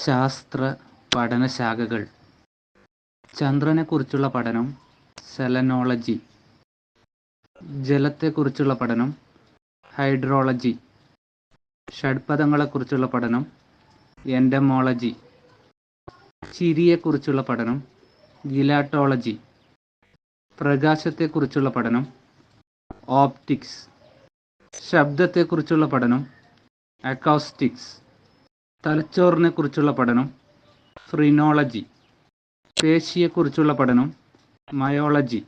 ശാസ്ത്ര പഠനശാഖകൾ: ചന്ദ്രനെക്കുറിച്ചുള്ള പഠനം സെലനോളജി, ജലത്തെക്കുറിച്ചുള്ള പഠനം ഹൈഡ്രോളജി, ഷഡ്പദങ്ങളെക്കുറിച്ചുള്ള പഠനം എൻഡമോളജി, ചിരിയെക്കുറിച്ചുള്ള പഠനം ഗിലാറ്റോളജി, പ്രകാശത്തെക്കുറിച്ചുള്ള പഠനം ഓപ്റ്റിക്സ്, ശബ്ദത്തെക്കുറിച്ചുള്ള പഠനം അക്കൗസ്റ്റിക്സ്, തലച്ചോറിനെക്കുറിച്ചുള്ള പഠനം ഫ്രിനോളജി, പേശിയെക്കുറിച്ചുള്ള പഠനം മയോളജി,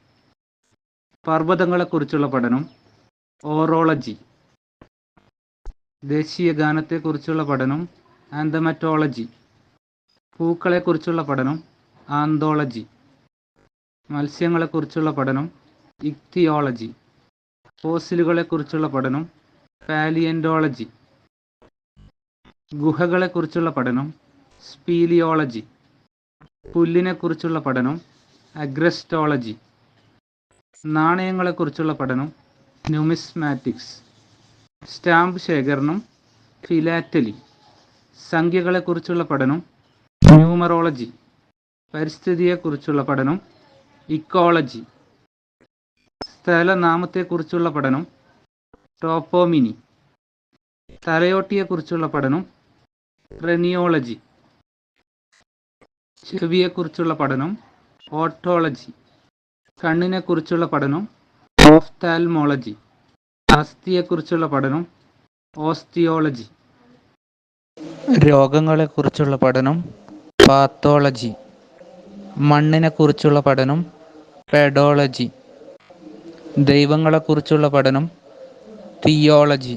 പർവ്വതങ്ങളെക്കുറിച്ചുള്ള പഠനം ഓറോളജി, ദേശീയ ഗാനത്തെക്കുറിച്ചുള്ള പഠനം ആന്തമറ്റോളജി, പൂക്കളെക്കുറിച്ചുള്ള പഠനം ആന്തോളജി, മത്സ്യങ്ങളെക്കുറിച്ചുള്ള പഠനം ഇക്തിയോളജി, ഫോസിലുകളെക്കുറിച്ചുള്ള പഠനം പാലിയന്റോളജി, ഗുഹകളെക്കുറിച്ചുള്ള പഠനം സ്പീലിയോളജി, പുല്ലിനെക്കുറിച്ചുള്ള പഠനം അഗ്രസ്റ്റോളജി, നാണയങ്ങളെക്കുറിച്ചുള്ള പഠനം ന്യൂമിസ്മാറ്റിക്സ്, സ്റ്റാമ്പ് ശേഖരണം ഫിലാറ്റലി, സംഖ്യകളെക്കുറിച്ചുള്ള പഠനം ന്യൂമറോളജി, പരിസ്ഥിതിയെക്കുറിച്ചുള്ള പഠനം ഇക്കോളജി, സ്ഥലനാമത്തെക്കുറിച്ചുള്ള പഠനം ടോപ്പോമിനി, തലയോട്ടിയെക്കുറിച്ചുള്ള പഠനം ക്രനിയോളജി, ചെവിയെക്കുറിച്ചുള്ള പഠനം ഓട്ടോളജി, കണ്ണിനെക്കുറിച്ചുള്ള പഠനം ഓഫ്താൽമോളജി, അസ്ഥിയെക്കുറിച്ചുള്ള പഠനം ഓസ്റ്റിയോളജി, രോഗങ്ങളെക്കുറിച്ചുള്ള പഠനം പാത്തോളജി, മണ്ണിനെക്കുറിച്ചുള്ള പഠനം പെഡോളജി, ദൈവങ്ങളെക്കുറിച്ചുള്ള പഠനം തിയോളജി.